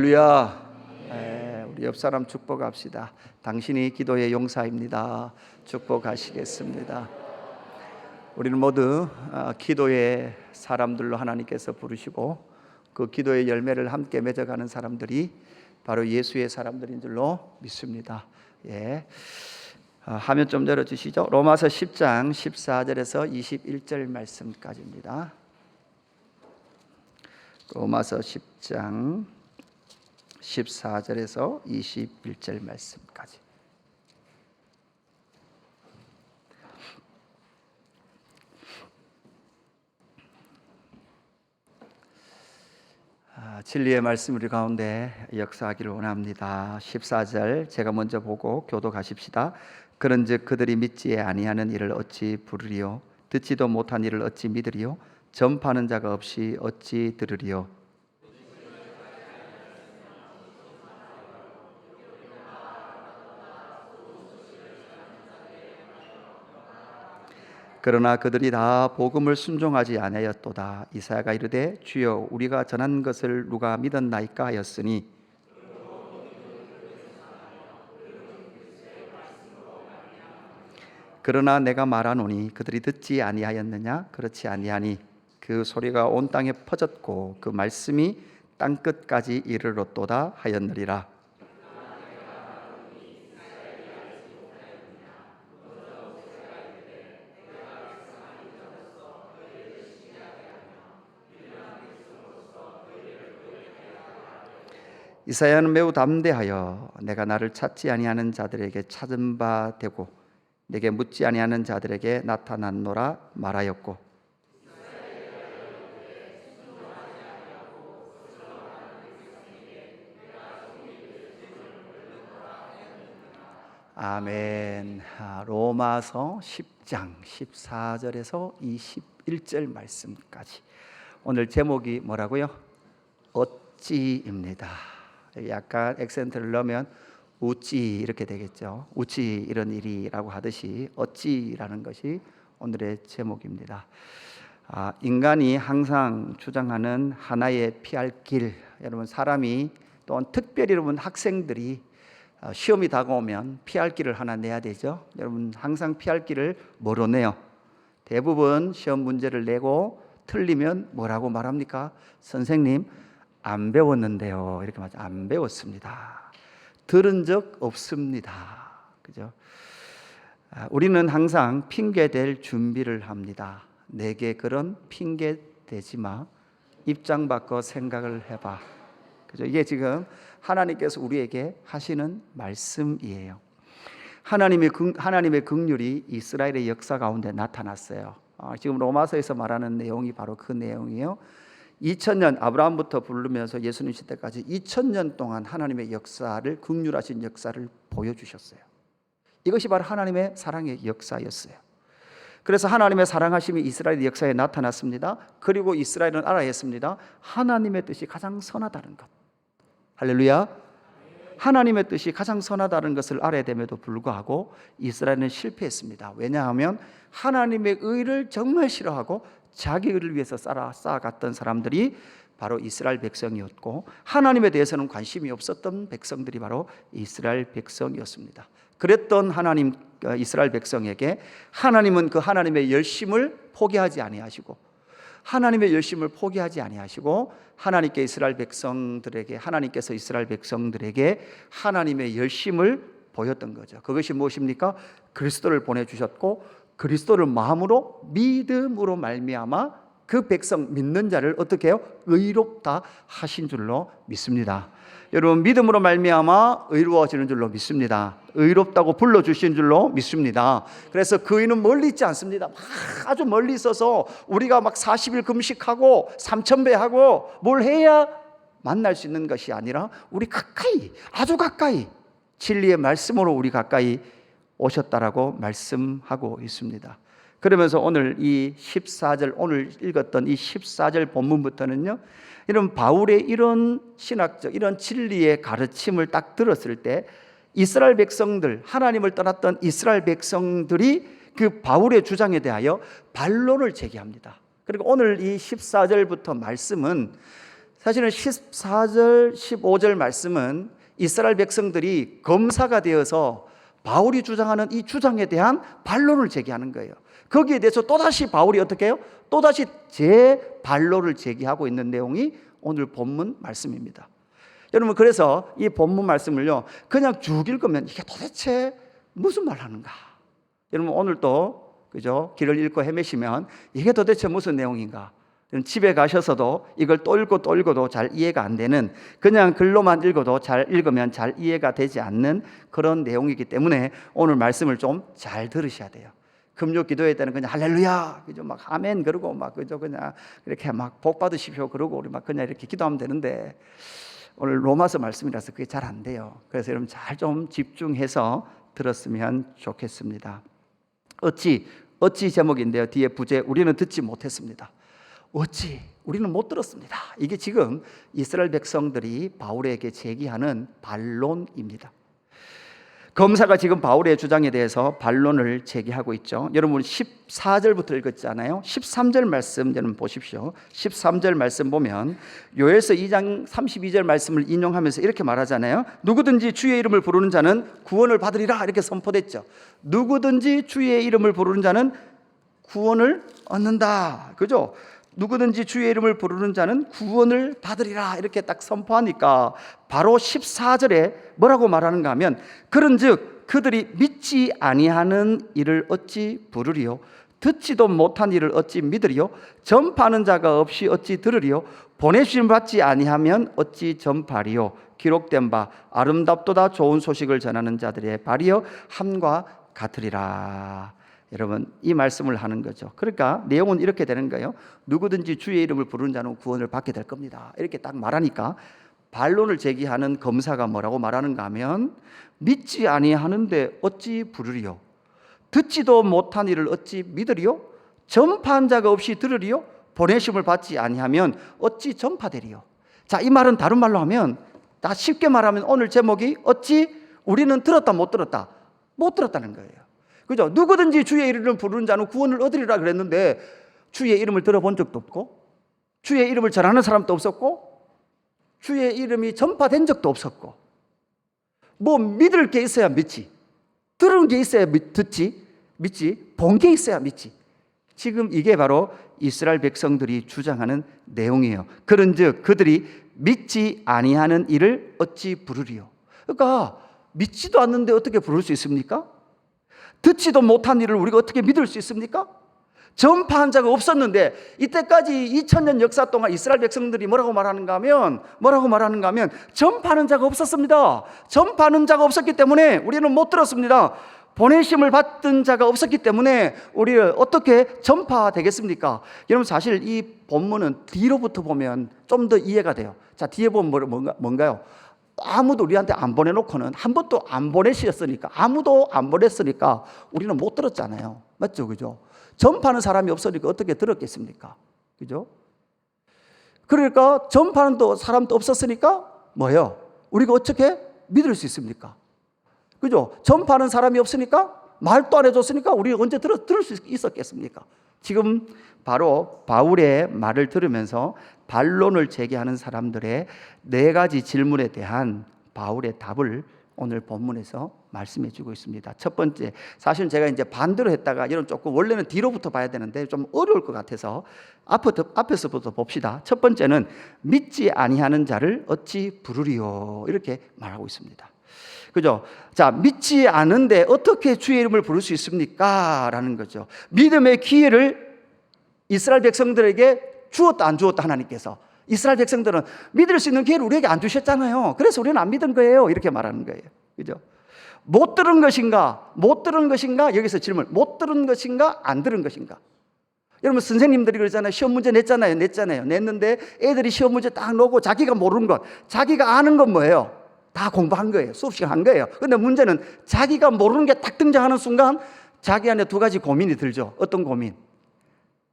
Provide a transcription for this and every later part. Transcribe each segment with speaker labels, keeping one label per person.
Speaker 1: 할렐루야. 우리 옆 사람 축복합시다. 당신이 기도의 용사입니다. 축복하시겠습니다. 우리는 모두 기도의 사람들로 하나님께서 부르시고 그 기도의 열매를 함께 맺어가는 사람들이 바로 예수의 사람들인 줄로 믿습니다. 화면 좀 열어주시죠. 로마서 10장 14절에서 21절 말씀까지입니다. 로마서 10장 14절에서 21절 말씀까지. 진리의 말씀 우리 가운데 역사하기를 원합니다. 14절 제가 먼저 보고 교독하십시다. 그런즉 그들이 믿지 아니하는 일을 어찌 부르리요? 듣지도 못한 일을 어찌 믿으리요? 전파하는 자가 없이 어찌 들으리요? 그러나 그들이 다 복음을 순종하지 아니하였도다. 이사야가 이르되 주여 우리가 전한 것을 누가 믿었나이까 하였으니 그러나 내가 말하노니 그들이 듣지 아니하였느냐? 그렇지 아니하니 그 소리가 온 땅에 퍼졌고 그 말씀이 땅 끝까지 이르렀도다 하였느니라. 이사야는 매우 담대하여 내가 나를 찾지 아니하는 자들에게 찾은 바 되고 내게 묻지 아니하는 자들에게 나타났노라 말하였고, 아멘. 로마서 10장 14절에서 21절 말씀까지. 오늘 제목이 뭐라고요? 어찌입니다. 약간 액센트를 넣으면 우찌 이렇게 되겠죠. 우찌 이런 일이라고 하듯이 어찌라는 것이 오늘의 제목입니다. 인간이 항상 주장하는 하나의 피할 길, 여러분 사람이 또한 특별히 여러분 학생들이 시험이 다가오면 피할 길을 하나 내야 되죠. 여러분 항상 피할 길을 뭐로 내요? 대부분 시험 문제를 내고 틀리면 뭐라고 말합니까? 선생님 안 배웠는데요. 이렇게 말하죠. 안 배웠습니다. 들은 적 없습니다. 그죠? 우리는 항상 핑계 댈 준비를 합니다. 내게 그런 핑계 대지 마. 입장 바꿔 생각을 해봐. 그죠? 이게 지금 하나님께서 우리에게 하시는 말씀이에요. 하나님의 긍휼이 이스라엘의 역사 가운데 나타났어요. 지금 로마서에서 말하는 내용이 바로 그 내용이에요. 2000년 아브라함부터 부르면서 예수님 시대까지 2000년 동안 하나님의 역사를, 긍휼하신 역사를 보여주셨어요. 이것이 바로 하나님의 사랑의 역사였어요. 그래서 하나님의 사랑하심이 이스라엘 역사에 나타났습니다. 그리고 이스라엘은 알아야 했습니다. 하나님의 뜻이 가장 선하다는 것. 할렐루야. 하나님의 뜻이 가장 선하다는 것을 알아야 됨에도 불구하고 이스라엘은 실패했습니다. 왜냐하면 하나님의 의를 정말 싫어하고 자기 의를 위해서 쌓아갔던 사람들이 바로 이스라엘 백성이었고, 하나님에 대해서는 관심이 없었던 백성들이 바로 이스라엘 백성이었습니다. 그랬던 이스라엘 백성에게 하나님은 그 하나님의 열심을 포기하지 아니하시고, 하나님께서 이스라엘 백성들에게 하나님의 열심을 보였던 거죠. 그것이 무엇입니까? 그리스도를 보내주셨고, 그리스도를 마음으로 믿음으로 말미암아 그 백성 믿는 자를 어떻게 해요? 의롭다 하신 줄로 믿습니다. 여러분 믿음으로 말미암아 의로워지는 줄로 믿습니다. 의롭다고 불러주신 줄로 믿습니다. 그래서 그 의는 멀리 있지 않습니다. 아주 멀리 있어서 우리가 막 40일 금식하고 3000배 하고 뭘 해야 만날 수 있는 것이 아니라 우리 가까이, 아주 가까이 진리의 말씀으로 우리 가까이 오셨다라고 말씀하고 있습니다. 그러면서 오늘 이 14절, 오늘 읽었던 이 14절 본문부터는요, 이런 바울의 이런 신학적, 이런 진리의 가르침을 딱 들었을 때 이스라엘 백성들, 하나님을 떠났던 이스라엘 백성들이 그 바울의 주장에 대하여 반론을 제기합니다. 그리고 오늘 이 14절부터 말씀은 사실은 14절, 15절 말씀은 이스라엘 백성들이 검사가 되어서 바울이 주장하는 이 주장에 대한 반론을 제기하는 거예요. 거기에 대해서 또다시 바울이 어떻게 해요? 또다시 재반론을 제기하고 있는 내용이 오늘 본문 말씀입니다. 여러분, 그래서 이 본문 말씀을요, 그냥 쭉 읽으면 이게 도대체 무슨 말 하는가? 여러분, 오늘도 그죠? 길을 읽고 헤매시면 이게 도대체 무슨 내용인가? 집에 가셔서도 이걸 또 읽고 또 읽어도 잘 이해가 안 되는, 그냥 글로만 읽어도 잘 읽으면 잘 이해가 되지 않는 그런 내용이기 때문에 오늘 말씀을 좀 잘 들으셔야 돼요. 금요 기도회 때는 그냥 할렐루야, 그죠? 막 아멘 그러고 막 그죠? 그냥 이렇게 막 복 받으십시오 그러고 우리 막 그냥 이렇게 기도하면 되는데, 오늘 로마서 말씀이라서 그게 잘 안 돼요. 그래서 여러분 잘 좀 집중해서 들었으면 좋겠습니다. 어찌 제목인데요. 뒤에 부제 우리는 듣지 못했습니다. 어찌 우리는 못 들었습니다. 이게 지금 이스라엘 백성들이 바울에게 제기하는 반론입니다. 검사가 지금 바울의 주장에 대해서 반론을 제기하고 있죠. 여러분 14절부터 읽었잖아요. 13절 말씀 여러분 보십시오. 13절 말씀 보면 요엘서 2장 32절 말씀을 인용하면서 이렇게 말하잖아요. 누구든지 주의 이름을 부르는 자는 구원을 받으리라, 이렇게 선포됐죠. 누구든지 주의 이름을 부르는 자는 구원을 얻는다, 그죠? 누구든지 주의 이름을 부르는 자는 구원을 받으리라, 이렇게 딱 선포하니까 바로 14절에 뭐라고 말하는가 하면, 그런즉 그들이 믿지 아니하는 일을 어찌 부르리요? 듣지도 못한 일을 어찌 믿으리요? 전파하는 자가 없이 어찌 들으리요? 보내주심 받지 아니하면 어찌 전파리요? 기록된 바 아름답도다 좋은 소식을 전하는 자들의 발이여 함과 같으리라. 여러분, 이 말씀을 하는 거죠. 그러니까 내용은 이렇게 되는 거예요. 누구든지 주의 이름을 부르는 자는 구원을 받게 될 겁니다, 이렇게 딱 말하니까 반론을 제기하는 검사가 뭐라고 말하는가 하면, 믿지 아니하는데 어찌 부르리요? 듣지도 못한 일을 어찌 믿으리요? 전파한 자가 없이 들으리요? 보내심을 받지 아니하면 어찌 전파되리요? 자, 이 말은 다른 말로 하면, 다 쉽게 말하면 오늘 제목이 어찌 우리는 들었다 못 들었다? 못 들었다는 거예요. 그죠? 누구든지 주의 이름을 부르는 자는 구원을 얻으리라 그랬는데 주의 이름을 들어본 적도 없고, 주의 이름을 전하는 사람도 없었고, 주의 이름이 전파된 적도 없었고, 뭐 믿을 게 있어야 믿지, 들은 게 있어야 듣지, 믿지, 본 게 있어야 믿지. 지금 이게 바로 이스라엘 백성들이 주장하는 내용이에요. 그런즉 그들이 믿지 아니하는 일을 어찌 부르리요? 그러니까 믿지도 않는데 어떻게 부를 수 있습니까? 듣지도 못한 일을 우리가 어떻게 믿을 수 있습니까? 전파한 자가 없었는데, 이때까지 2000년 역사 동안 이스라엘 백성들이 뭐라고 말하는가 하면 전파하는 자가 없었습니다. 전파하는 자가 없었기 때문에 우리는 못 들었습니다. 보내심을 받던 자가 없었기 때문에 우리를 어떻게 전파되겠습니까? 여러분, 사실 이 본문은 뒤로부터 보면 좀 더 이해가 돼요. 자, 뒤에 보면 뭔가요? 아무도 우리한테 안 보내놓고는, 한 번도 안 보내셨으니까, 아무도 안 보냈으니까 우리는 못 들었잖아요. 맞죠? 그죠? 전파하는 사람이 없으니까 어떻게 들었겠습니까? 그죠? 그러니까 전파하는 사람도 없었으니까 뭐예요? 우리가 어떻게 믿을 수 있습니까? 그죠? 전파하는 사람이 없으니까, 말도 안 해줬으니까 우리가 언제 들을 수 있었겠습니까? 지금 바로 바울의 말을 들으면서 반론을 제기하는 사람들의 4가지 질문에 대한 바울의 답을 오늘 본문에서 말씀해 주고 있습니다. 첫 번째, 사실 제가 이제 반대로 했다가 이런 조금 원래는 뒤로부터 봐야 되는데 좀 어려울 것 같아서 앞에서부터 봅시다. 첫 번째는 믿지 아니하는 자를 어찌 부르리요? 이렇게 말하고 있습니다. 그죠? 자, 믿지 않은데 어떻게 주의 이름을 부를 수 있습니까? 라는 거죠. 믿음의 기회를 이스라엘 백성들에게 주었다 안 주었다, 하나님께서. 이스라엘 백성들은 믿을 수 있는 기회를 우리에게 안 주셨잖아요. 그래서 우리는 안 믿은 거예요, 이렇게 말하는 거예요. 그죠? 못 들은 것인가? 못 들은 것인가? 여기서 질문. 못 들은 것인가? 안 들은 것인가? 여러분, 선생님들이 그러잖아요. 시험 문제 냈잖아요. 냈는데 애들이 시험 문제 딱 놓고 자기가 모르는 것, 자기가 아는 건 뭐예요? 다 공부한 거예요. 수업 시간 한 거예요. 근데 문제는 자기가 모르는 게 딱 등장하는 순간 자기 안에 2가지 고민이 들죠. 어떤 고민?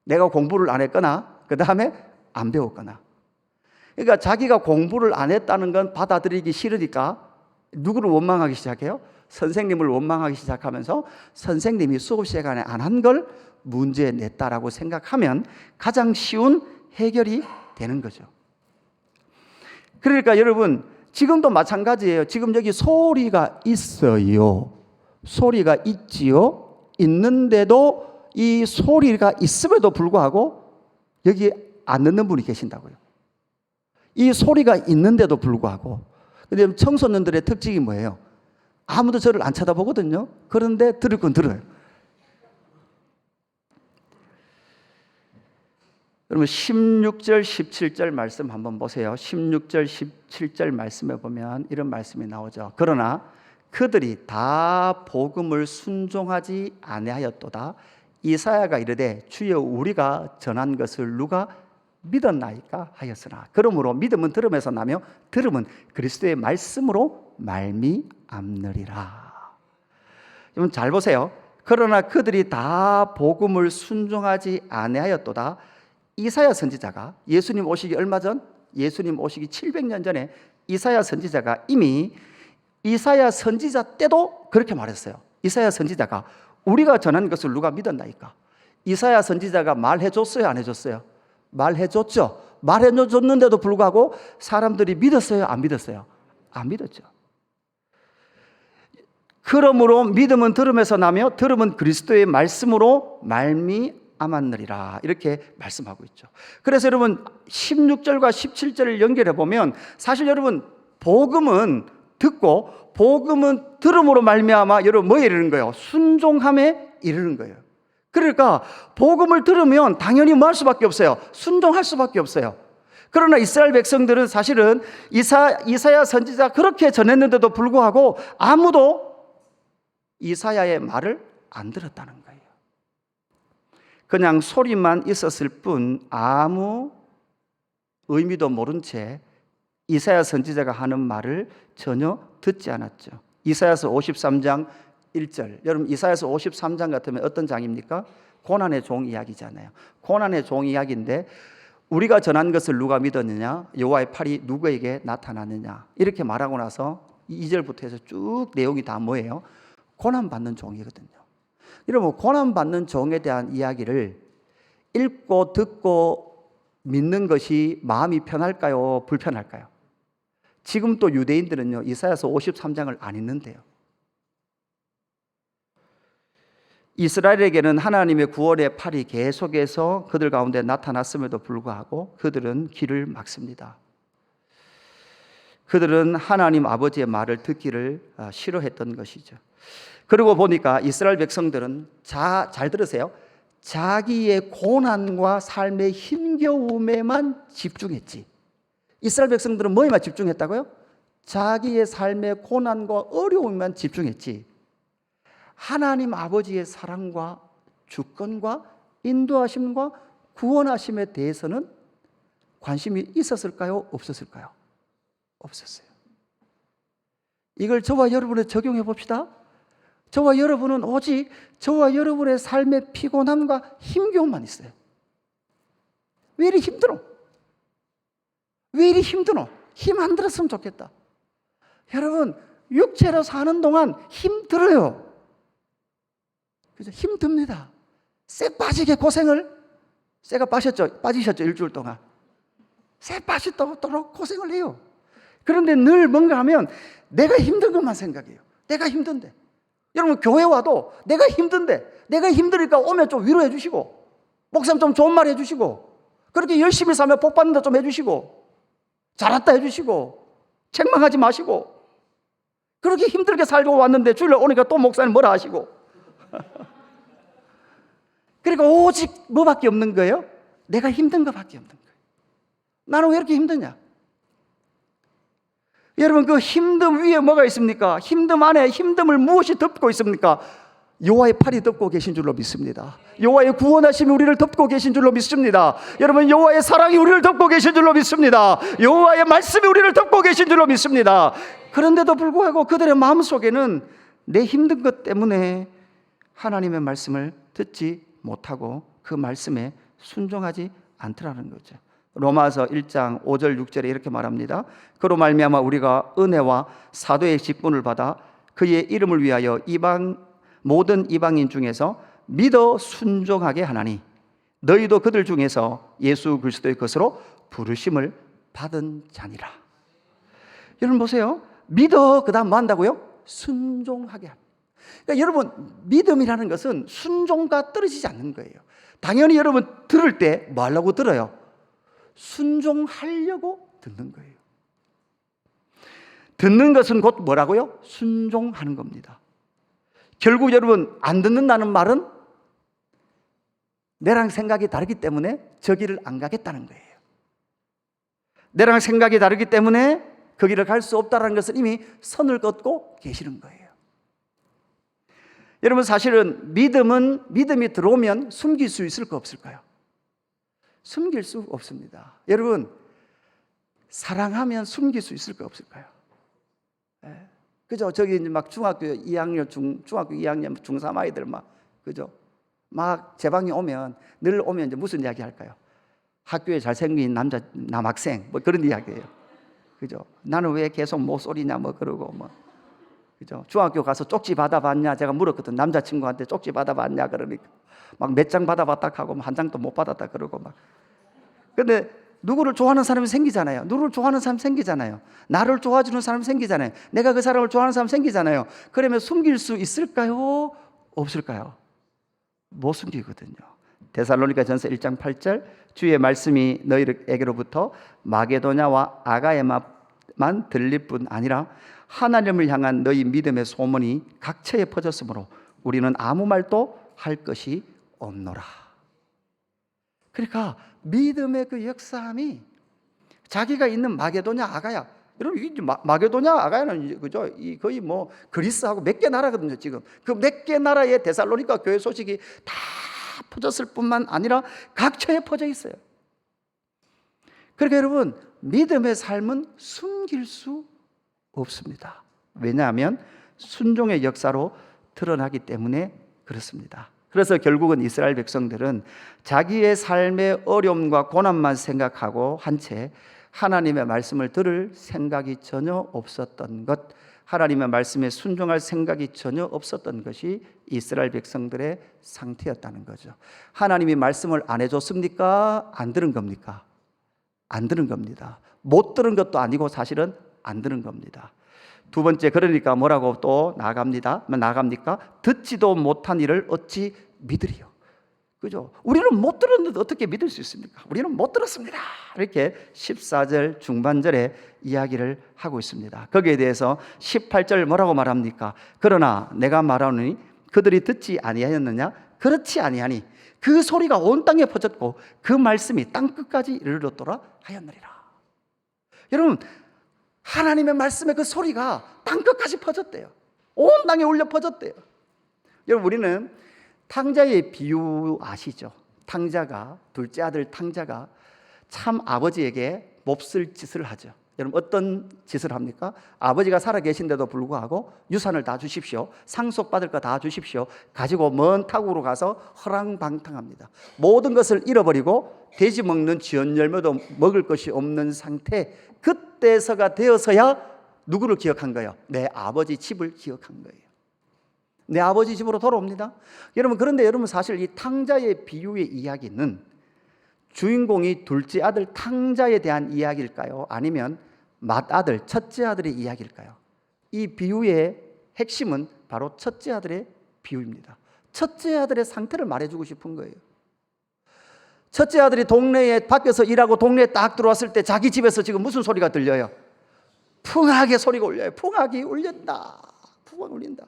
Speaker 1: 내가 공부를 안 했거나, 그 다음에 안 배웠거나. 그러니까 자기가 공부를 안 했다는 건 받아들이기 싫으니까 누구를 원망하기 시작해요? 선생님을 원망하기 시작하면서 선생님이 수업 시간에 안 한 걸 문제에 냈다라고 생각하면 가장 쉬운 해결이 되는 거죠. 그러니까 여러분, 지금도 마찬가지예요. 지금 여기 소리가 있어요. 소리가 있지요. 있는데도 이 소리가 있음에도 불구하고 여기 안 듣는 분이 계신다고요. 이 소리가 있는데도 불구하고. 근데 청소년들의 특징이 뭐예요? 아무도 저를 안 쳐다보거든요. 그런데 들을 건 들어요. 여러분 16절 17절 말씀 한번 보세요. 16절 17절 말씀에 보면 이런 말씀이 나오죠. 그러나 그들이 다 복음을 순종하지 아니하였도다. 이사야가 이르되 주여 우리가 전한 것을 누가 믿었나이까 하였으나 그러므로 믿음은 들음에서 나며 들음은 그리스도의 말씀으로 말미암느리라. 여러분 잘 보세요. 그러나 그들이 다 복음을 순종하지 아니하였도다. 이사야 선지자가 예수님 오시기 얼마 전, 예수님 오시기 700년 전에 이사야 선지자가 이미 이사야 선지자 때도 그렇게 말했어요. 이사야 선지자가 우리가 전한 것을 누가 믿었나이까? 이사야 선지자가 말해줬어요, 안 해줬어요? 말해줬죠. 말해줬는데도 불구하고 사람들이 믿었어요, 안 믿었어요? 안 믿었죠. 그러므로 믿음은 들음에서 나며 들음은 그리스도의 말씀으로 말미암았느리라. 이렇게 말씀하고 있죠. 그래서 여러분 16절과 17절을 연결해 보면 사실 여러분 복음은 듣고 복음은 들음으로 말미암아 여러분 뭐에 이르는 거예요? 순종함에 이르는 거예요. 그러니까 복음을 들으면 당연히 뭐 할 수밖에 없어요? 순종할 수밖에 없어요. 그러나 이스라엘 백성들은 사실은 이사야 선지자 그렇게 전했는데도 불구하고 아무도 이사야의 말을 안 들었다는 거예요. 그냥 소리만 있었을 뿐 아무 의미도 모른 채 이사야 선지자가 하는 말을 전혀 듣지 않았죠. 이사야서 53장 1절. 여러분 이사야서 53장 같으면 어떤 장입니까? 고난의 종 이야기잖아요. 고난의 종 이야기인데 우리가 전한 것을 누가 믿었느냐? 여호와의 팔이 누구에게 나타났느냐? 이렇게 말하고 나서 2절부터 해서 쭉 내용이 다 뭐예요? 고난받는 종이거든요. 여러분 고난받는 종에 대한 이야기를 읽고 듣고 믿는 것이 마음이 편할까요? 불편할까요? 지금 또 유대인들은요 이사야서 53장을 안 읽는데요. 이스라엘에게는 하나님의 구원의 팔이 계속해서 그들 가운데 나타났음에도 불구하고 그들은 귀를 막습니다. 그들은 하나님 아버지의 말을 듣기를 싫어했던 것이죠. 그리고 보니까 이스라엘 백성들은 잘 들으세요. 자기의 고난과 삶의 힘겨움에만 집중했지. 이스라엘 백성들은 뭐에만 집중했다고요? 자기의 삶의 고난과 어려움에만 집중했지. 하나님 아버지의 사랑과 주권과 인도하심과 구원하심에 대해서는 관심이 있었을까요? 없었을까요? 없었어요. 이걸 저와 여러분에 적용해 봅시다. 저와 여러분은 오직 저와 여러분의 삶의 피곤함과 힘겨움만 있어요. 왜 이리 힘들어? 왜 이리 힘드노? 힘 안 들었으면 좋겠다. 여러분 육체로 사는 동안 힘들어요. 그죠? 힘듭니다. 쇠 빠지게 고생을, 쇠가 빠지셨죠 일주일 동안. 쇠 빠지도록 고생을 해요. 그런데 늘 뭔가 하면 내가 힘든 것만 생각해요. 내가 힘든데. 여러분 교회 와도 내가 힘든데, 내가 힘드니까 오면 좀 위로해 주시고, 목사님 좀 좋은 말 해주시고, 그렇게 열심히 살면 복 받는다 좀 해주시고, 잘했다 해주시고, 책망하지 마시고, 그렇게 힘들게 살고 왔는데 주일날 오니까 또 목사님 뭐라 하시고. 그러니까 오직 뭐밖에 없는 거예요? 내가 힘든 것밖에 없는 거예요. 나는 왜 이렇게 힘드냐? 여러분 그 힘듦 위에 뭐가 있습니까? 힘듦 안에 힘듦을 무엇이 덮고 있습니까? 여호와의 팔이 덮고 계신 줄로 믿습니다. 여호와의 구원하심이 우리를 덮고 계신 줄로 믿습니다. 여러분 여호와의 사랑이 우리를 덮고 계신 줄로 믿습니다. 여호와의 말씀이 우리를 덮고 계신 줄로 믿습니다. 그런데도 불구하고 그들의 마음속에는 내 힘든 것 때문에 하나님의 말씀을 듣지 못하고 그 말씀에 순종하지 않더라는 거죠. 로마서 1장 5절 6절에 이렇게 말합니다. 그로 말미암아 우리가 은혜와 사도의 직분을 받아 그의 이름을 위하여 모든 이방인 중에서 믿어 순종하게 하나니 너희도 그들 중에서 예수 그리스도의 것으로 부르심을 받은 자니라. 여러분 보세요. 믿어. 그 다음 뭐 한다고요? 순종하게 합니다. 그러니까 여러분, 믿음이라는 것은 순종과 떨어지지 않는 거예요. 당연히 여러분 들을 때 뭐 하려고 들어요? 순종하려고 듣는 거예요. 듣는 것은 곧 뭐라고요? 순종하는 겁니다. 결국 여러분, 안 듣는다는 말은 내랑 생각이 다르기 때문에 저 길을 안 가겠다는 거예요. 내랑 생각이 다르기 때문에 그 길을 갈 수 없다는 것은 이미 선을 긋고 계시는 거예요. 여러분, 사실은 믿음이 들어오면 숨길 수 있을까 없을까요? 숨길 수 없습니다. 여러분, 사랑하면 숨길 수 있을까 없을까요? 네. 그죠? 저기 이제 막 중학교 2학년, 중학교 2학년, 중3 아이들 그죠? 막 제 방에 오면, 늘 오면 이제 무슨 이야기 할까요? 학교에 잘생긴 남학생, 뭐 그런 이야기예요. 그죠? 나는 왜 계속 모쏠이냐, 그러고, 그죠? 중학교 가서 쪽지 받아봤냐? 제가 물었거든. 남자친구한테 쪽지 받아봤냐? 그러니까. 막 몇 장 받아봤다 하고, 한 장도 못 받았다 그러고 근데 누구를 좋아하는 사람이 생기잖아요. 누구를 좋아하는 사람이 생기잖아요. 나를 좋아해주는 사람이 생기잖아요. 내가 그 사람을 좋아하는 사람이 생기잖아요. 그러면 숨길 수 있을까요? 없을까요? 못 숨기거든요. 데살로니가전서 1장 8절, 주의 말씀이 너희에게로부터 마게도냐와 아가야만 들릴 뿐 아니라 하나님을 향한 너희 믿음의 소문이 각처에 퍼졌으므로 우리는 아무 말도 할 것이 없노라. 그러니까 믿음의 그 역사함이 자기가 있는 마게도냐 아가야, 여러분 이 마게도냐 아가야는 그죠? 거의 그리스하고 몇 개 나라거든요. 지금 그 몇 개 나라의 데살로니가 교회 소식이 다 퍼졌을 뿐만 아니라 각처에 퍼져 있어요. 그러니까 여러분, 믿음의 삶은 숨길 수 없습니다. 왜냐하면 순종의 역사로 드러나기 때문에 그렇습니다. 그래서 결국은 이스라엘 백성들은 자기의 삶의 어려움과 고난만 생각하고 한 채 하나님의 말씀을 들을 생각이 전혀 없었던 것, 하나님의 말씀에 순종할 생각이 전혀 없었던 것이 이스라엘 백성들의 상태였다는 거죠. 하나님이 말씀을 안 해줬습니까? 안 들은 겁니까? 안 들은 겁니다. 못 들은 것도 아니고 사실은 안 들은 겁니다. 두 번째, 그러니까 뭐라고 또 나갑니까? 듣지도 못한 일을 어찌 믿으리요? 그죠? 우리는 못 들었는데 어떻게 믿을 수 있습니까? 우리는 못 들었습니다. 이렇게 14절 중반절에 이야기를 하고 있습니다. 거기에 대해서 18절 뭐라고 말합니까? 그러나 내가 말하노니 그들이 듣지 아니하였느냐? 그렇지 아니하니 그 소리가 온 땅에 퍼졌고 그 말씀이 땅 끝까지 이르렀더라 하였느니라. 여러분, 하나님의 말씀의 그 소리가 땅 끝까지 퍼졌대요. 온 땅에 울려 퍼졌대요. 여러분, 우리는 탕자의 비유 아시죠? 둘째 아들 탕자가 참 아버지에게 몹쓸 짓을 하죠. 여러분, 어떤 짓을 합니까? 아버지가 살아계신데도 불구하고 유산을 다 주십시오, 상속받을 거 다 주십시오, 가지고 먼 타국으로 가서 허랑방탕합니다. 모든 것을 잃어버리고 돼지 먹는 쥐언 열매도 먹을 것이 없는 상태, 그때서가 되어서야 누구를 기억한 거예요? 내 아버지 집을 기억한 거예요. 내 아버지 집으로 돌아옵니다. 여러분, 그런데 여러분, 사실 이 탕자의 비유의 이야기는 주인공이 둘째 아들 탕자에 대한 이야기일까요? 아니면 맏아들, 첫째 아들의 이야기일까요? 이 비유의 핵심은 바로 첫째 아들의 비유입니다. 첫째 아들의 상태를 말해주고 싶은 거예요. 첫째 아들이 동네에 밖에서 일하고 동네에 딱 들어왔을 때 자기 집에서 지금 무슨 소리가 들려요? 풍악의 소리가 울려요. 풍악이 울린다. 풍악 울린다.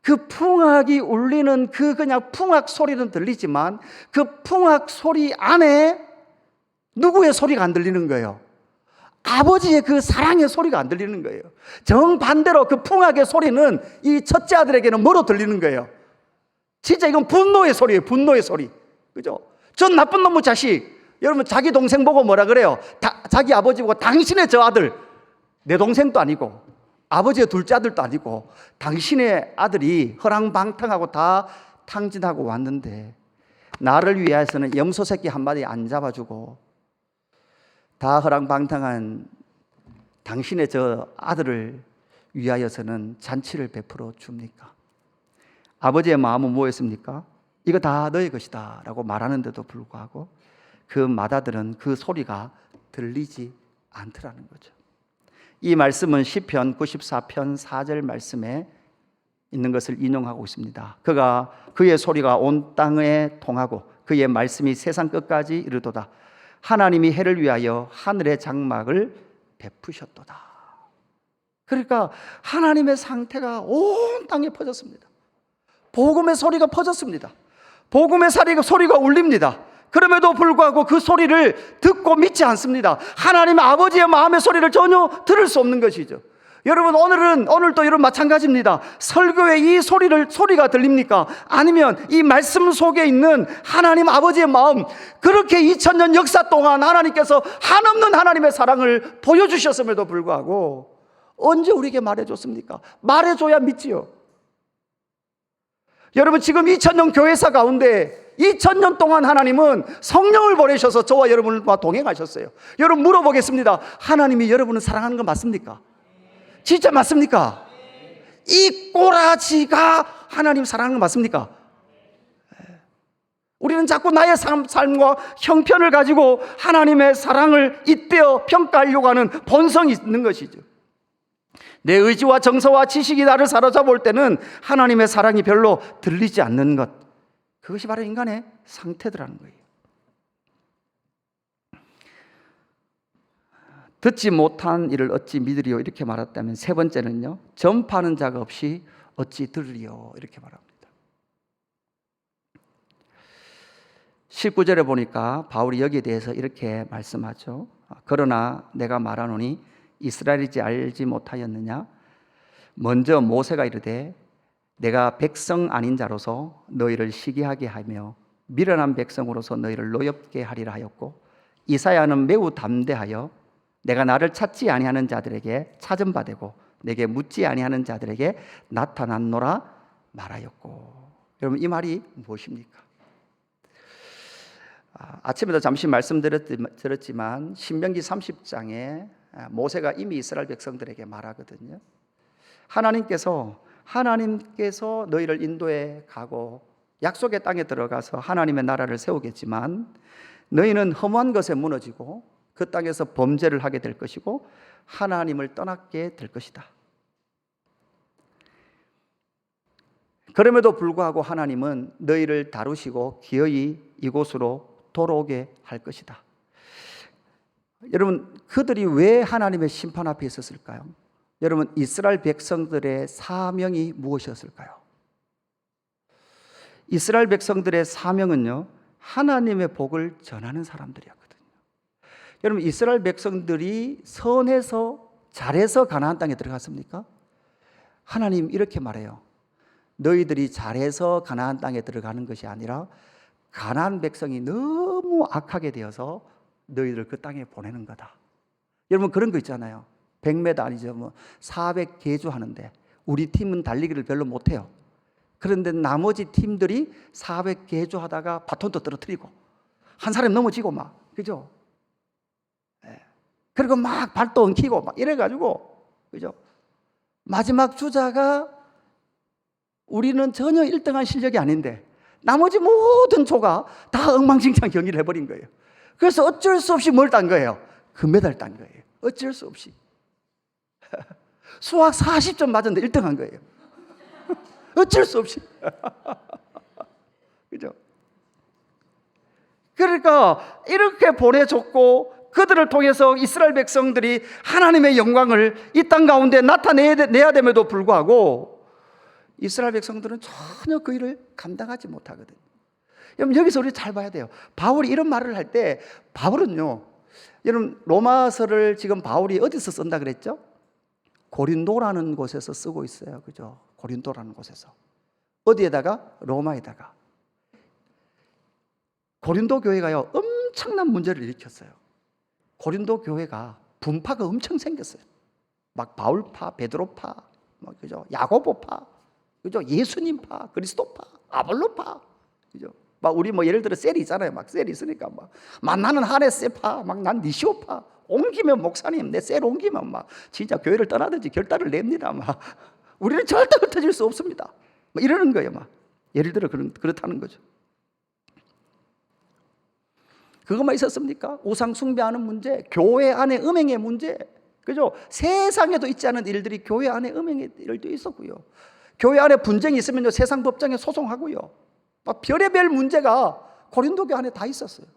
Speaker 1: 그 풍악이 울리는 그냥 풍악 소리는 들리지만 그 풍악 소리 안에 누구의 소리가 안 들리는 거예요? 아버지의 그 사랑의 소리가 안 들리는 거예요. 정반대로 그 풍악의 소리는 이 첫째 아들에게는 뭐로 들리는 거예요? 진짜 이건 분노의 소리예요. 분노의 소리. 그죠? 저 나쁜 놈의 자식. 여러분, 자기 동생 보고 뭐라 그래요? 자기 아버지 보고 당신의 저 아들, 내 동생도 아니고 아버지의 둘째 아들도 아니고 당신의 아들이 허랑방탕하고 다 탕진하고 왔는데 나를 위해서는 염소 새끼 한 마리 안 잡아주고 다 허랑방탕한 당신의 저 아들을 위하여서는 잔치를 베풀어 줍니까? 아버지의 마음은 뭐였습니까? 이거 다 너의 것이다 라고 말하는데도 불구하고 그 맏아들은 그 소리가 들리지 않더라는 거죠. 이 말씀은 시편 94편 4절 말씀에 있는 것을 인용하고 있습니다. 그의 소리가 온 땅에 통하고 그의 말씀이 세상 끝까지 이르도다. 하나님이 해를 위하여 하늘의 장막을 베푸셨도다. 그러니까 하나님의 상태가 온 땅에 퍼졌습니다. 복음의 소리가 퍼졌습니다. 복음의 소리가 울립니다. 그럼에도 불구하고 그 소리를 듣고 믿지 않습니다. 하나님 아버지의 마음의 소리를 전혀 들을 수 없는 것이죠. 여러분, 오늘도 여러분 마찬가지입니다. 설교에 이 소리가 들립니까? 아니면 이 말씀 속에 있는 하나님 아버지의 마음, 그렇게 2000년 역사 동안 하나님께서 한없는 하나님의 사랑을 보여주셨음에도 불구하고 언제 우리에게 말해줬습니까? 말해줘야 믿지요. 여러분, 지금 2000년 교회사 가운데 2000년 동안 하나님은 성령을 보내셔서 저와 여러분과 동행하셨어요. 여러분, 물어보겠습니다. 하나님이 여러분을 사랑하는 거 맞습니까? 진짜 맞습니까? 이 꼬라지가 하나님 사랑하는 거 맞습니까? 우리는 자꾸 나의 삶과 형편을 가지고 하나님의 사랑을 잇대어 평가하려고 하는 본성이 있는 것이죠. 내 의지와 정서와 지식이 나를 사로잡을 때는 하나님의 사랑이 별로 들리지 않는 것, 그것이 바로 인간의 상태더라는 거예요. 듣지 못한 일을 어찌 믿으리요, 이렇게 말했다면, 세 번째는요, 전파하는 자가 없이 어찌 들으리요, 이렇게 말합니다. 19절에 보니까 바울이 여기에 대해서 이렇게 말씀하죠. 그러나 내가 말하노니 이스라엘이지 알지 못하였느냐? 먼저 모세가 이르되 내가 백성 아닌 자로서 너희를 시기하게 하며 미련한 백성으로서 너희를 노엽게 하리라 하였고, 이사야는 매우 담대하여 내가 나를 찾지 아니하는 자들에게 찾은 바 되고 내게 묻지 아니하는 자들에게 나타났노라 말하였고. 여러분, 이 말이 무엇입니까? 아침에도 잠시 말씀드렸지만 신명기 30장에 모세가 이미 이스라엘 백성들에게 말하거든요. 하나님께서 너희를 인도해 가고 약속의 땅에 들어가서 하나님의 나라를 세우겠지만 너희는 험한 것에 무너지고 그 땅에서 범죄를 하게 될 것이고 하나님을 떠나게 될 것이다. 그럼에도 불구하고 하나님은 너희를 다루시고 기어이 이곳으로 돌아오게 할 것이다. 여러분, 그들이 왜 하나님의 심판 앞에 있었을까요? 여러분, 이스라엘 백성들의 사명이 무엇이었을까요? 이스라엘 백성들의 사명은요, 하나님의 복을 전하는 사람들이었거든요. 여러분, 이스라엘 백성들이 선해서 잘해서 가나안 땅에 들어갔습니까? 하나님 이렇게 말해요. 너희들이 잘해서 가나안 땅에 들어가는 것이 아니라 가나안 백성이 너무 악하게 되어서 너희들을 그 땅에 보내는 거다. 여러분, 그런 거 있잖아요. 100m 아니죠, 400계주 하는데 우리 팀은 달리기를 별로 못해요. 그런데 나머지 팀들이 400계주 하다가 바톤도 떨어뜨리고 한 사람 넘어지고 막, 그죠? 그리고 막 발도 엉키고 막 이래가지고, 그죠? 마지막 주자가 우리는 전혀 1등한 실력이 아닌데 나머지 모든 조가 다 엉망진창 경기를 해버린 거예요. 그래서 어쩔 수 없이 뭘 딴 거예요? 금메달 딴 거예요. 어쩔 수 없이. 수학 40점 맞았는데 1등한 거예요. 어쩔 수 없이. 그죠? 그러니까 이렇게 보내줬고 그들을 통해서 이스라엘 백성들이 하나님의 영광을 이 땅 가운데 나타내야 됨에도 불구하고 이스라엘 백성들은 전혀 그 일을 감당하지 못하거든요. 여러분, 여기서 우리 잘 봐야 돼요. 바울이 이런 말을 할 때, 바울은요, 여러분, 로마서를 지금 바울이 어디서 쓴다 그랬죠? 고린도라는 곳에서 쓰고 있어요. 그죠? 고린도라는 곳에서. 어디에다가? 로마에다가. 고린도 교회가요, 엄청난 문제를 일으켰어요. 고린도 교회가 분파가 엄청 생겼어요. 막 바울파, 베드로파, 그죠? 야고보파, 그죠? 예수님파, 그리스도파, 아볼로파, 그죠? 막 우리 예를 들어 셀이 있잖아요. 막 셀이 있으니까 막 나는 하네스파, 막 난 니시오파. 옮기면 목사님 내 셀 옮기면 막 진짜 교회를 떠나든지 결단을 냅니다. 막 우리는 절대 흩어질 수 없습니다. 막 이러는 거예요. 막 예를 들어 그렇다는 거죠. 그것만 있었습니까? 우상 숭배하는 문제, 교회 안에 음행의 문제, 그죠? 세상에도 있지 않은 일들이 교회 안에 음행의 일도 있었고요. 교회 안에 분쟁이 있으면요, 세상 법정에 소송하고요. 막 별의별 문제가 고린도 교회 안에 다 있었어요.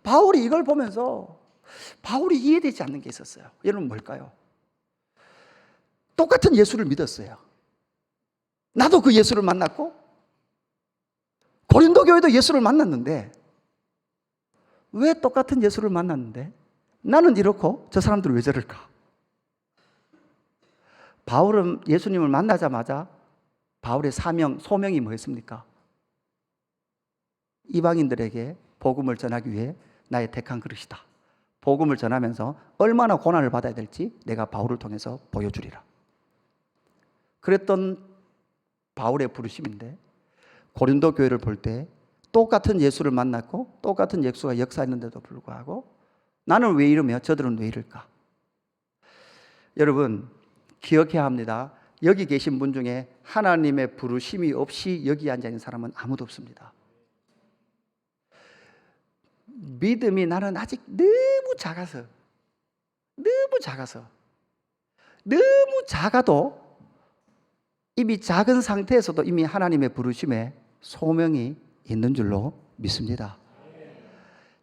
Speaker 1: 바울이 이걸 보면서 바울이 이해되지 않는 게 있었어요. 여러분 뭘까요? 똑같은 예수를 믿었어요. 나도 그 예수를 만났고 고린도 교회도 예수를 만났는데 왜 똑같은 예수를 만났는데 나는 이렇고 저 사람들은 왜 저럴까? 바울은 예수님을 만나자마자 바울의 소명이 뭐였습니까? 이방인들에게 복음을 전하기 위해 나의 택한 그릇이다. 복음을 전하면서 얼마나 고난을 받아야 될지 내가 바울을 통해서 보여주리라. 그랬던 바울의 부르심인데 고린도 교회를 볼 때 똑같은 예수를 만났고 똑같은 예수가 역사했는데도 불구하고 나는 왜 이러며 저들은 왜 이럴까? 여러분 기억해야 합니다. 여기 계신 분 중에 하나님의 부르심이 없이 여기 앉아있는 사람은 아무도 없습니다. 믿음이 나는 아직 너무 작아도 이미 작은 상태에서도 이미 하나님의 부르심에 소명이 있는 줄로 믿습니다.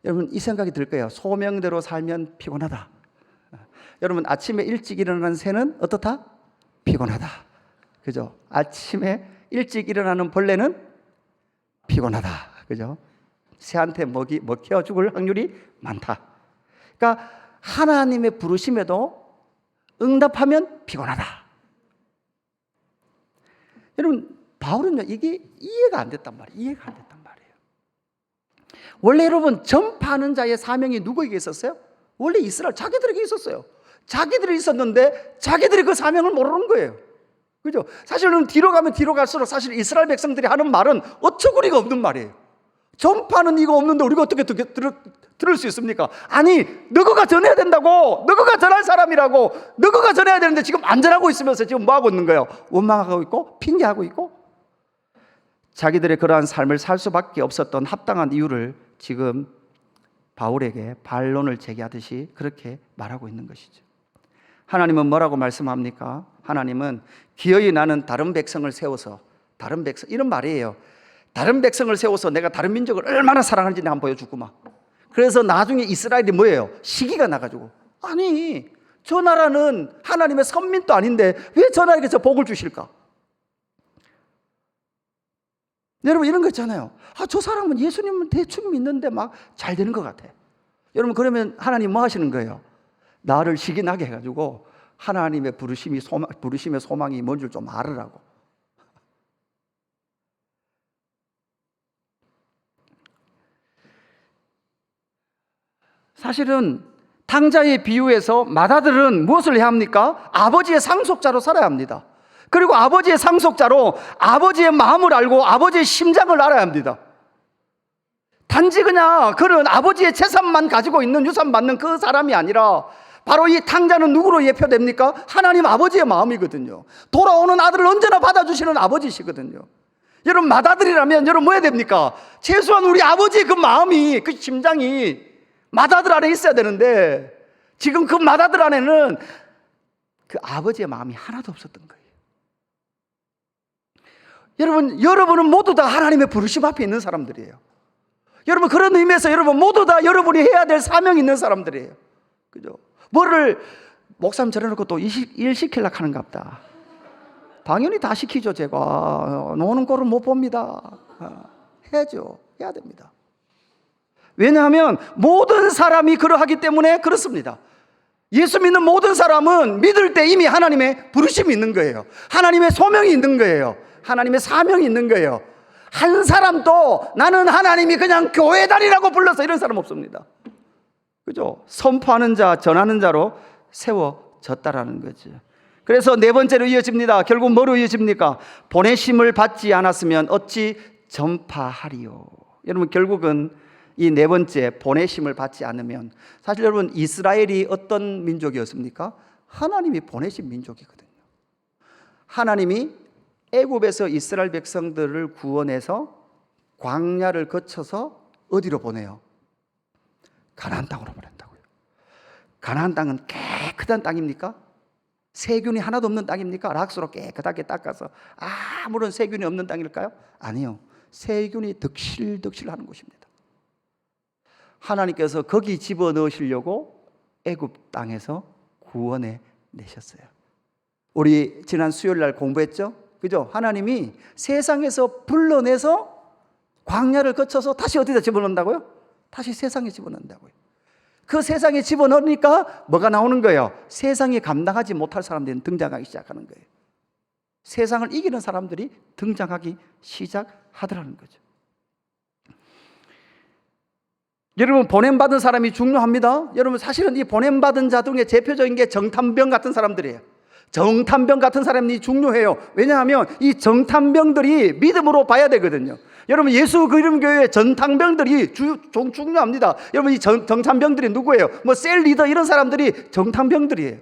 Speaker 1: 여러분 이 생각이 들 거예요. 소명대로 살면 피곤하다. 여러분 아침에 일찍 일어나는 새는 어떻다? 피곤하다. 그죠? 아침에 일찍 일어나는 벌레는 피곤하다. 그죠? 새한테 먹혀 죽을 확률이 많다. 그러니까 하나님의 부르심에도 응답하면 피곤하다. 여러분 바울은요 이게 이해가 안 됐단 말이에요. 원래 여러분 전파하는 자의 사명이 누구에게 있었어요? 원래 이스라엘 자기들에게 있었어요. 자기들이 있었는데 자기들이 그 사명을 모르는 거예요. 그죠? 사실은 뒤로 가면 뒤로 갈수록 사실 이스라엘 백성들이 하는 말은 어처구니가 없는 말이에요. 전파는 이거 없는데 우리가 어떻게 들을 수 있습니까? 아니 너가 전해야 된다고, 너가 전할 사람이라고, 너가 전해야 되는데 지금 안 전하고 있으면서 지금 뭐 하고 있는 거예요? 원망하고 있고 핑계하고 있고. 자기들의 그러한 삶을 살 수밖에 없었던 합당한 이유를 지금 바울에게 반론을 제기하듯이 그렇게 말하고 있는 것이죠. 하나님은 뭐라고 말씀합니까? 하나님은 기어이 나는 다른 백성을 세워서 이런 말이에요. 다른 백성을 세워서 내가 다른 민족을 얼마나 사랑하는지 내가 한번 보여주구만. 그래서 나중에 이스라엘이 뭐예요? 시기가 나가지고 아니 저 나라는 하나님의 선민도 아닌데 왜 저 나라에게 저 복을 주실까? 여러분 이런 거 있잖아요. 저 사람은 예수님은 대충 믿는데 막 잘 되는 것 같아. 여러분 그러면 하나님 뭐 하시는 거예요? 나를 시기 나게 해가지고 하나님의 부르심의 소망이 뭔 줄 좀 알으라고. 사실은 탕자의 비유에서 맏아들은 무엇을 해야 합니까? 아버지의 상속자로 살아야 합니다. 그리고 아버지의 상속자로 아버지의 마음을 알고 아버지의 심장을 알아야 합니다. 단지 그냥 그런 아버지의 재산만 가지고 있는 유산 받는 그 사람이 아니라 바로 이 탕자는 누구로 예표됩니까? 하나님 아버지의 마음이거든요. 돌아오는 아들을 언제나 받아주시는 아버지시거든요. 여러분 맏아들이라면 여러분 뭐 해야 됩니까? 최소한 우리 아버지의 그 마음이, 그 심장이 맏아들 안에 있어야 되는데 지금 그 맏아들 안에는 그 아버지의 마음이 하나도 없었던 거예요. 여러분은 모두 다 하나님의 부르심 앞에 있는 사람들이에요. 여러분 그런 의미에서 여러분 모두 다 여러분이 해야 될 사명이 있는 사람들이에요. 그죠? 뭐를 목사님 저래놓고 또 일 시키려고 하는가 보다. 당연히 다 시키죠. 제가 노는 꼴은 못 봅니다. 해야죠. 해야 됩니다. 왜냐하면 모든 사람이 그러하기 때문에 그렇습니다. 예수 믿는 모든 사람은 믿을 때 이미 하나님의 부르심이 있는 거예요. 하나님의 소명이 있는 거예요. 하나님의 사명이 있는 거예요. 한 사람도 나는 하나님이 그냥 교회 다니라고 불러서 이런 사람 없습니다. 그죠? 선포하는 자, 전하는 자로 세워졌다라는 거죠. 그래서 네 번째로 이어집니다. 결국 뭐로 이어집니까? 보내심을 받지 않았으면 어찌 전파하리요. 여러분 결국은 이 네 번째 보내심을 받지 않으면, 사실 여러분 이스라엘이 어떤 민족이었습니까? 하나님이 보내신 민족이거든요. 하나님이 애굽에서 이스라엘 백성들을 구원해서 광야를 거쳐서 어디로 보내요? 가나안 땅으로 보낸다고요. 가나안 땅은 깨끗한 땅입니까? 세균이 하나도 없는 땅입니까? 락스로 깨끗하게 닦아서 아무런 세균이 없는 땅일까요? 아니요. 세균이 득실득실하는 곳입니다. 하나님께서 거기 집어넣으시려고 애굽 땅에서 구원해 내셨어요. 우리 지난 수요일 날 공부했죠? 그죠? 하나님이 세상에서 불러내서 광야를 거쳐서 다시 어디다 집어넣는다고요? 다시 세상에 집어넣는다고요. 그 세상에 집어넣으니까 뭐가 나오는 거예요? 세상이 감당하지 못할 사람들이 등장하기 시작하는 거예요. 세상을 이기는 사람들이 등장하기 시작하더라는 거죠. 여러분, 보냄받은 사람이 중요합니다. 여러분, 사실은 이 보냄받은 자 중에 대표적인 게 정탐병 같은 사람들이에요. 정탐병 같은 사람이 중요해요. 왜냐하면 이 정탐병들이 믿음으로 봐야 되거든요. 여러분, 예수 그리스도 교회 정탐병들이 중요합니다. 여러분, 이 정탐병들이 누구예요? 뭐 셀 리더 이런 사람들이 정탐병들이에요.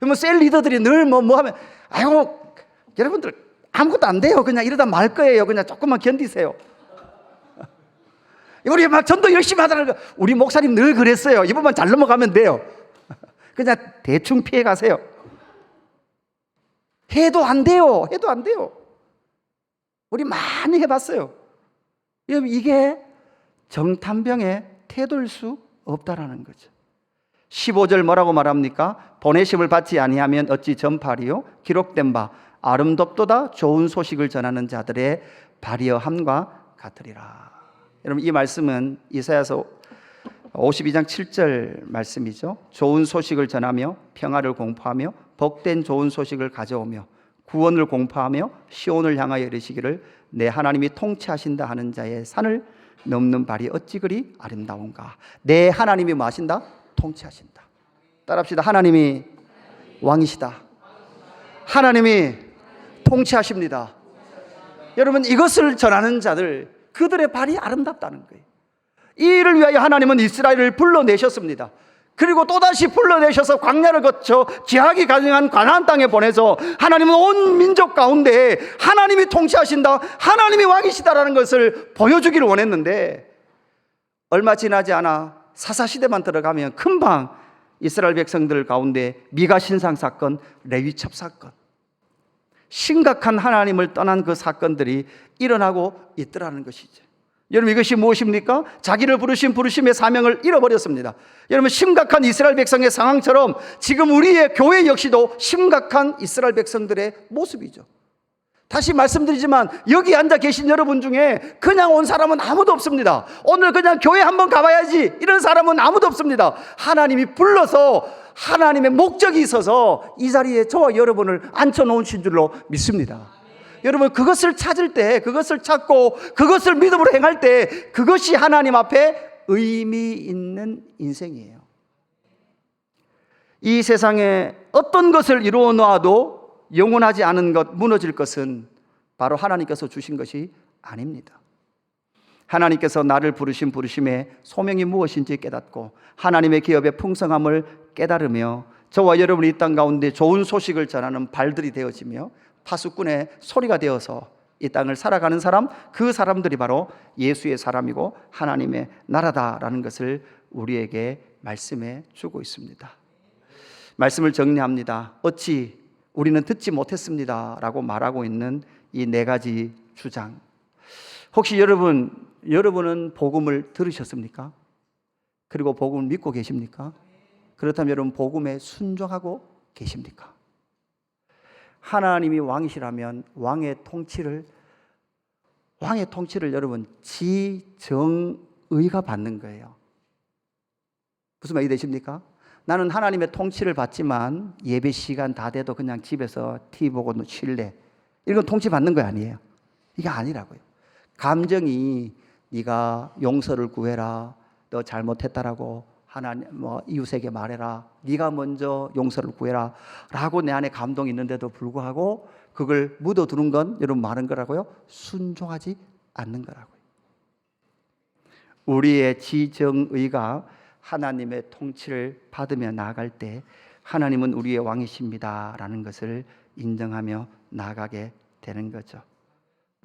Speaker 1: 뭐 셀 리더들이 늘 뭐 하면 아이고 여러분들 아무것도 안 돼요. 그냥 이러다 말 거예요. 그냥 조금만 견디세요. 우리 막 전도 열심히 하다가 우리 목사님 늘 그랬어요. 이번만 잘 넘어가면 돼요. 그냥 대충 피해 가세요. 해도 안 돼요. 해도 안 돼요. 우리 많이 해봤어요. 여러분, 이게 정탐병의 태도일 수 없다라는 거죠. 15절 뭐라고 말합니까? 보내심을 받지 아니하면 어찌 전파리요? 기록된 바 아름답도다 좋은 소식을 전하는 자들의 발이어함과 같으리라. 여러분, 이 말씀은 이사야서 52장 7절 말씀이죠. 좋은 소식을 전하며 평화를 공포하며 복된 좋은 소식을 가져오며 구원을 공포하며 시온을 향하여 이르시기를 내 하나님이 통치하신다 하는 자의 산을 넘는 발이 어찌 그리 아름다운가. 내 하나님이 뭐 하신다? 통치하신다. 따라합시다. 하나님이 왕이시다. 하나님이 통치하십니다. 여러분, 이것을 전하는 자들, 그들의 발이 아름답다는 거예요. 이 일을 위하여 하나님은 이스라엘을 불러내셨습니다. 그리고 또다시 불러내셔서 광야를 거쳐 기약이 가능한 가나안 땅에 보내서 하나님은 온 민족 가운데 하나님이 통치하신다, 하나님이 왕이시다라는 것을 보여주기를 원했는데, 얼마 지나지 않아 사사시대만 들어가면 금방 이스라엘 백성들 가운데 미가 신상 사건, 레위첩 사건, 심각한 하나님을 떠난 그 사건들이 일어나고 있더라는 것이죠. 여러분, 이것이 무엇입니까? 자기를 부르신 부르심의 사명을 잃어버렸습니다. 여러분, 심각한 이스라엘 백성의 상황처럼 지금 우리의 교회 역시도 심각한 이스라엘 백성들의 모습이죠. 다시 말씀드리지만 여기 앉아 계신 여러분 중에 그냥 온 사람은 아무도 없습니다. 오늘 그냥 교회 한번 가봐야지 이런 사람은 아무도 없습니다. 하나님이 불러서 하나님의 목적이 있어서 이 자리에 저와 여러분을 앉혀놓으신 줄로 믿습니다. 여러분, 그것을 찾을 때, 그것을 찾고 그것을 믿음으로 행할 때 그것이 하나님 앞에 의미 있는 인생이에요. 이 세상에 어떤 것을 이루어 놓아도 영원하지 않은 것, 무너질 것은 바로 하나님께서 주신 것이 아닙니다. 하나님께서 나를 부르신 부르심의 소명이 무엇인지 깨닫고 하나님의 기업의 풍성함을 깨달으며 저와 여러분이 이 땅 가운데 좋은 소식을 전하는 발들이 되어지며 파수꾼의 소리가 되어서 이 땅을 살아가는 사람, 그 사람들이 바로 예수의 사람이고 하나님의 나라다라는 것을 우리에게 말씀해 주고 있습니다. 말씀을 정리합니다. 어찌 우리는 듣지 못했습니다 라고 말하고 있는 이 네 가지 주장, 혹시 여러분은 복음을 들으셨습니까? 그리고 복음을 믿고 계십니까? 그렇다면 여러분 복음에 순종하고 계십니까? 하나님이 왕이시라면 왕의 통치를 여러분 지정의가 받는 거예요. 무슨 말이 되십니까? 나는 하나님의 통치를 받지만 예배 시간 다 돼도 그냥 집에서 TV 보고 쉴래, 이건 통치 받는 거 아니에요. 이게 아니라고요. 감정이 네가 용서를 구해라, 너 잘못했다라고 하나님 이웃에게 말해라, 네가 먼저 용서를 구해라 라고 내 안에 감동이 있는데도 불구하고 그걸 묻어두는 건 여러분 많은 거라고요? 순종하지 않는 거라고요. 우리의 지정의가 하나님의 통치를 받으며 나아갈 때 하나님은 우리의 왕이십니다 라는 것을 인정하며 나아가게 되는 거죠.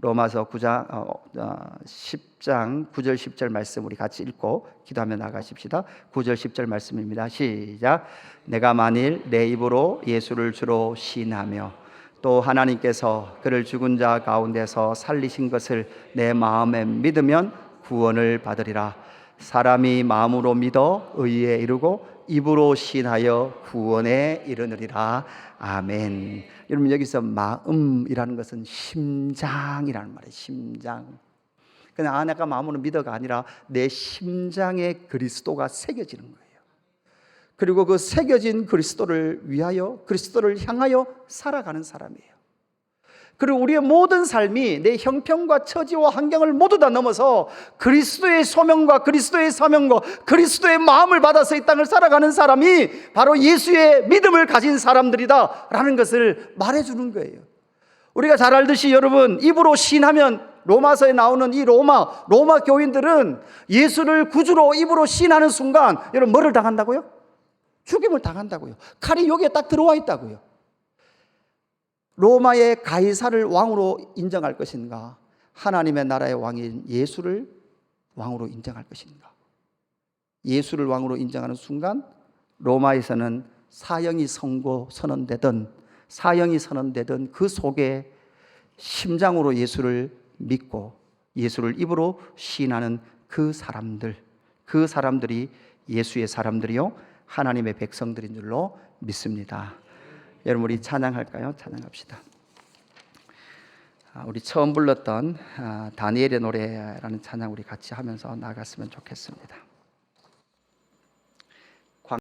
Speaker 1: 로마서 10장 9절 10절 말씀 우리 같이 읽고 기도하며 나가십시다. 9절 10절 말씀입니다. 시작. 내가 만일 내 입으로 예수를 주로 시인하며 또 하나님께서 그를 죽은 자 가운데서 살리신 것을 내 마음에 믿으면 구원을 받으리라. 사람이 마음으로 믿어 의에 이르고 입으로 시인하여 구원에 이르느니라. 아멘. 여러분, 여기서 마음이라는 것은 심장이라는 말이에요. 심장. 그냥 내가 마음으로 믿어가 아니라 내 심장에 그리스도가 새겨지는 거예요. 그리고 그 새겨진 그리스도를 위하여, 그리스도를 향하여 살아가는 사람이에요. 그리고 우리의 모든 삶이 내 형편과 처지와 환경을 모두 다 넘어서 그리스도의 소명과 그리스도의 사명과 그리스도의 마음을 받아서 이 땅을 살아가는 사람이 바로 예수의 믿음을 가진 사람들이다 라는 것을 말해주는 거예요. 우리가 잘 알듯이 여러분, 입으로 시인하면, 로마서에 나오는 이 로마 교인들은 예수를 구주로 입으로 시인하는 순간 여러분 뭐를 당한다고요? 죽임을 당한다고요. 칼이 여기에 딱 들어와 있다고요. 로마의 가이사를 왕으로 인정할 것인가, 하나님의 나라의 왕인 예수를 왕으로 인정할 것인가. 예수를 왕으로 인정하는 순간 로마에서는 사형이 선언되던 그 속에 심장으로 예수를 믿고 예수를 입으로 시인하는 그 사람들이 예수의 사람들이요 하나님의 백성들인 줄로 믿습니다. 여러분, 우리 찬양할까요? 찬양합시다. 우리 처음 불렀던 다니엘의 노래라는 찬양 우리 같이 하면서 나갔으면 좋겠습니다.